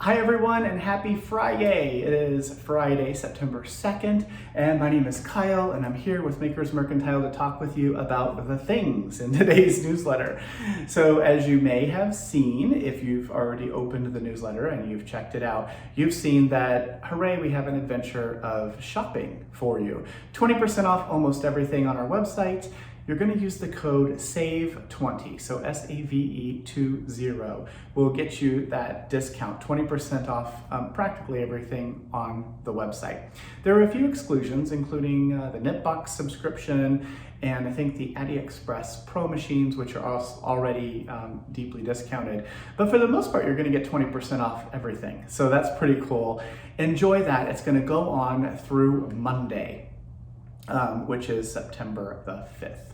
Hi everyone and happy Friday! It is Friday, September 2nd, and my name is Kyle and I'm here with Makers Mercantile to talk with you about the things in today's newsletter. So as you may have seen, if you've already opened the newsletter and you've checked it out, you've seen that, hooray, we have an adventure of shopping for you. 20% off almost everything on our website. You're going to use the code SAVE20, so SAVE20 will get you that discount, 20% off practically everything on the website. There are a few exclusions, including the knit box subscription and I think the 𝗩𝗏𝗄𝗃 Pro machines, which are already deeply discounted. But for the most part, you're going to get 20% off everything. So that's pretty cool. Enjoy that. It's going to go on through Monday, which is September the 5th.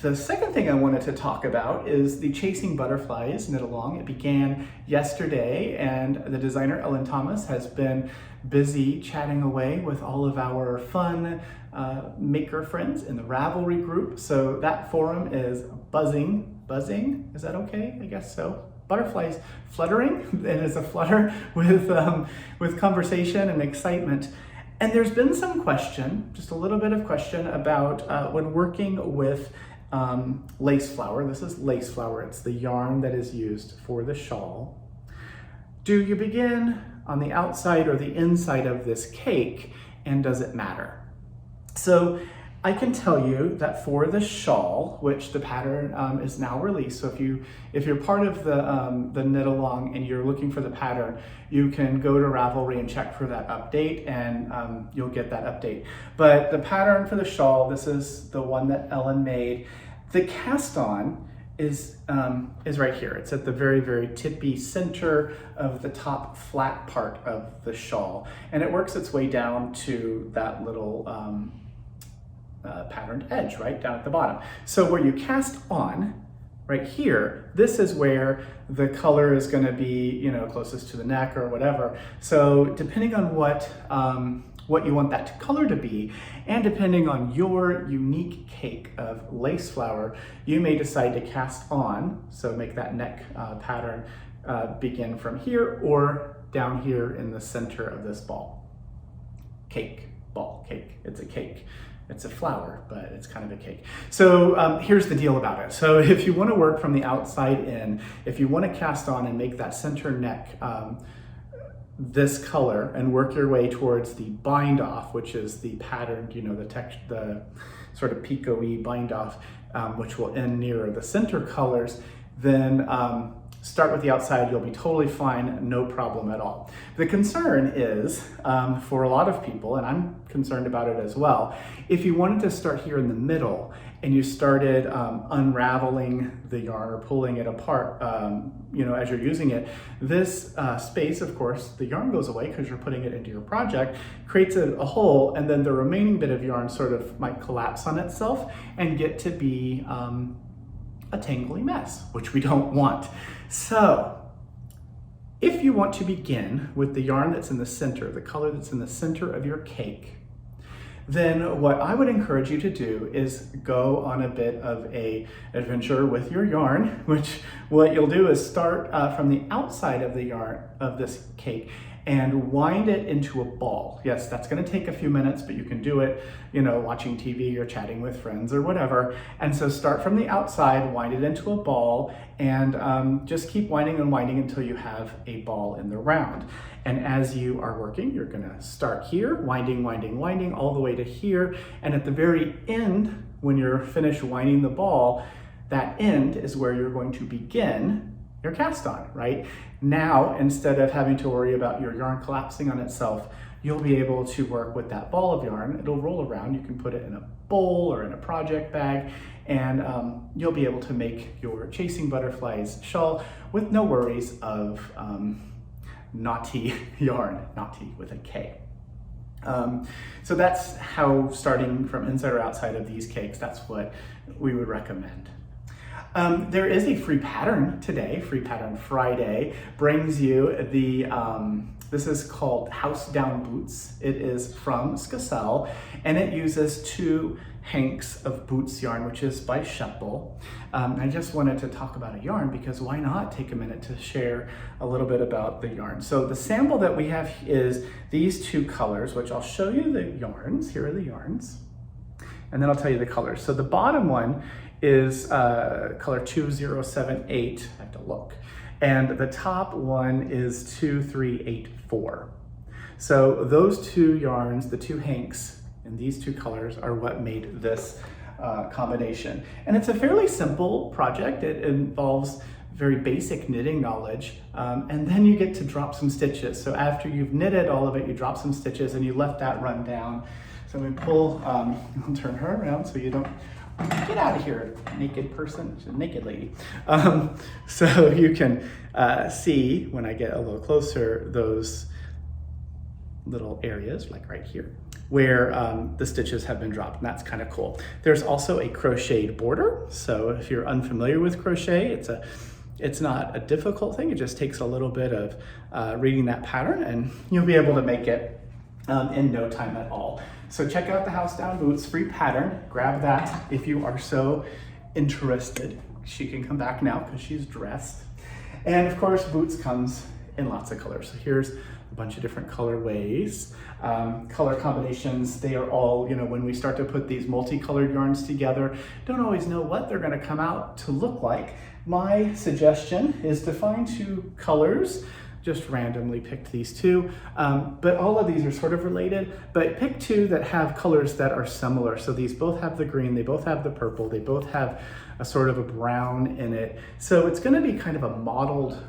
The second thing I wanted to talk about is the Chasing Butterflies knit along. It began yesterday and the designer Ellen Thomas has been busy chatting away with all of our fun maker friends in the Ravelry group. So that forum is buzzing, is that okay? I guess so. Butterflies fluttering. It is a flutter with conversation and excitement. And there's been some question, just a little bit of question about when working with lace flower. This is lace flower. It's the yarn that is used for the shawl. Do you begin on the outside or the inside of this cake, and does it matter? So I can tell you that for the shawl, which the pattern is now released, so if you're part of the knit along and you're looking for the pattern, you can go to Ravelry and check for that update, and you'll get that update. But the pattern for the shawl, this is the one that Ellen made. The cast on is right here. It's at the very, very tippy center of the top flat part of the shawl, and it works its way down to that little patterned edge right down at the bottom. So where you cast on, right here, this is where the color is going to be, you know, closest to the neck or whatever. So depending on what you want that color to be, and depending on your unique cake of lace flower, you may decide to cast on, so make that neck pattern begin from here or down here in the center of this ball. Cake, ball, cake, it's a cake. It's a flower, but it's kind of a cake. So here's the deal about it. So if you want to work from the outside in, if you want to cast on and make that center neck this color and work your way towards the bind off, which is the patterned, you know, the sort of 𝗶𝗄𝗃𝗍 bind off, which will end near the center colors, then start with the outside, you'll be totally fine, no problem at all. The concern is, for a lot of people, and I'm concerned about it as well, if you wanted to start here in the middle and you started unraveling the yarn or pulling it apart, you know, as you're using it, this space, of course, the yarn goes away because you're putting it into your project, creates a hole, and then the remaining bit of yarn sort of might collapse on itself and get to be a tangly mess, which we don't want. So if you want to begin with the yarn that's in the center, the color that's in the center of your cake, then what I would encourage you to do is go on a bit of an adventure with your yarn, which what you'll do is start from the outside of the yarn of this cake and wind it into a ball. Yes, that's gonna take a few minutes, but you can do it, you know, watching TV or chatting with friends or whatever. And so start from the outside, wind it into a ball, and just keep winding and winding until you have a ball in the round. And as you are working, you're gonna start here, winding all the way to here. And at the very end, when you're finished winding the ball, that end is where you're going to begin your cast on, right? Now, instead of having to worry about your yarn collapsing on itself, you'll be able to work with that ball of yarn. It'll roll around. You can put it in a bowl or in a project bag, and you'll be able to make your Chasing Butterflies shawl with no worries of knotty yarn, knotty with a K. So that's how starting from inside or outside of these cakes, that's what we would recommend. There is a free pattern today. Free Pattern Friday brings you the, this is called House Down Boots. It is from 𝗁𝗀𝘃, and it uses 2 hanks of boots yarn, which is by 𝗁𝗃𝗃. I just wanted to talk about a yarn because why not take a minute to share a little bit about the yarn. So the sample that we have is these 2 colors, which I'll show you the yarns. Here are the yarns, and then I'll tell you the colors. So the bottom one is color 2078, I have to look. And the top one is 2384. So those 2 yarns, the 2 hanks, and these 2 colors are what made this combination. And it's a fairly simple project. It involves very basic knitting knowledge, and then you get to drop some stitches. So after you've knitted all of it, you drop some stitches and you let that run down. So we pull, I'll turn her around so you don't, get out of here, naked person, she's a naked lady. So you can see when I get a little closer, those little areas, like right here, where the stitches have been dropped, and that's kind of cool. There's also a crocheted border. So if you're unfamiliar with crochet, it's not a difficult thing. It just takes a little bit of reading that pattern, and you'll be able to make it in no time at all. So check out the House Down Boots free pattern. Grab that if you are so interested. She can come back now because she's dressed. And of course, Boots comes in lots of colors. So here's a bunch of different colorways, color combinations. They are all, you know, when we start to put these multicolored yarns together, don't always know what they're going to come out to look like. My suggestion is to find 2 colors. Just randomly picked these 2, but all of these are sort of related, but pick 2 that have colors that are similar. So these both have the green, they both have the purple, they both have a sort of a brown in it. So it's gonna be kind of a modeled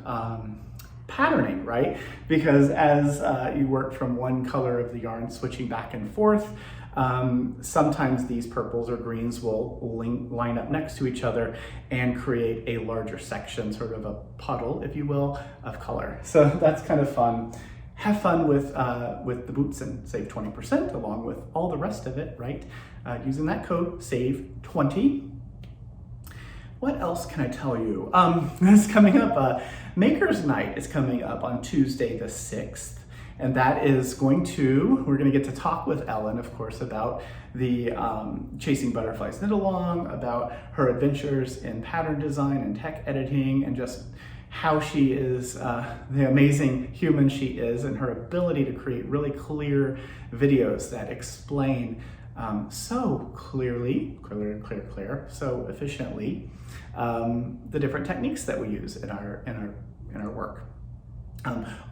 patterning, right? Because as you work from one color of the yarn, switching back and forth, sometimes these purples or greens will line up next to each other and create a larger section, sort of a puddle, if you will, of color. So that's kind of fun. Have fun with the boots and save 20% along with all the rest of it, right? Using that code, SAVE20. What else can I tell you? This is coming up, Maker's Night is coming up on Tuesday the 6th. And that is we're gonna get to talk with Ellen, of course, about the Chasing Butterflies Knit-Along, about her adventures in pattern design and tech editing, and just how she is the amazing human she is, and her ability to create really clear videos that explain so clearly, so efficiently, the different techniques that we use in our work.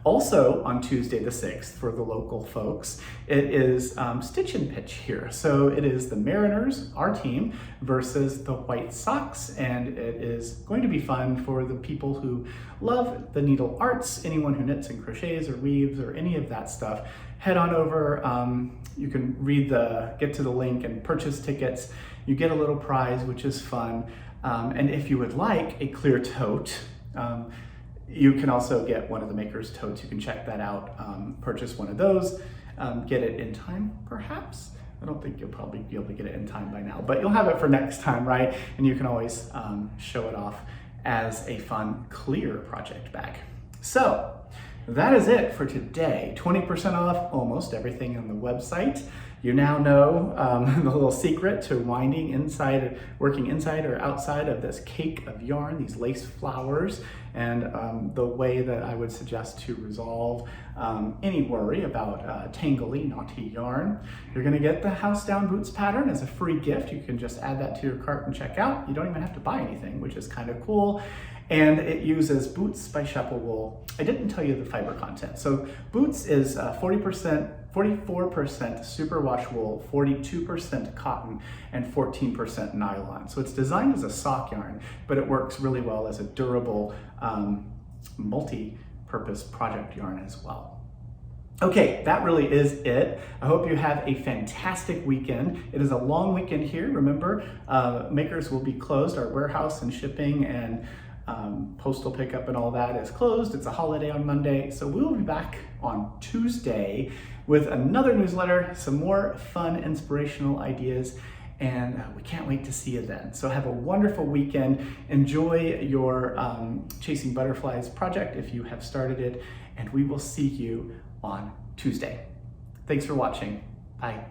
Also on Tuesday the 6th, for the local folks, it is Stitch and Pitch here. So it is the Mariners, our team, versus the White Sox, and it is going to be fun for the people who love the needle arts, anyone who knits and crochets or weaves or any of that stuff. Head on over, you can get to the link and purchase tickets. You get a little prize, which is fun. And if you would like a clear tote, you can also get one of the Maker's totes. You can check that out, purchase one of those, get it in time, perhaps. I don't think you'll probably be able to get it in time by now, but you'll have it for next time, right? And you can always show it off as a fun, clear project bag. So that is it for today. 20% off almost everything on the website. You now know the little secret to working inside or outside of this cake of yarn, these lace flowers, and the way that I would suggest to resolve any worry about tangly, knotty yarn. You're gonna get the House Down Boots pattern as a free gift. You can just add that to your cart and check out. You don't even have to buy anything, which is kind of cool. And it uses Boots by 𝗁𝗃𝗃. I didn't tell you the fiber content. So Boots is 44% superwash wool, 42% cotton, and 14% nylon. So it's designed as a sock yarn, but it works really well as a durable multi-purpose project yarn as well. Okay, that really is it. I hope you have a fantastic weekend. It is a long weekend here. Remember, Makers will be closed. Our warehouse and shipping and postal pickup and all that is closed. It's a holiday on Monday, so we will be back on Tuesday with another newsletter, some more fun, inspirational ideas, and we can't wait to see you then. So have a wonderful weekend. Enjoy your Chasing Butterflies project if you have started it, and we will see you on Tuesday. Thanks for watching. Bye.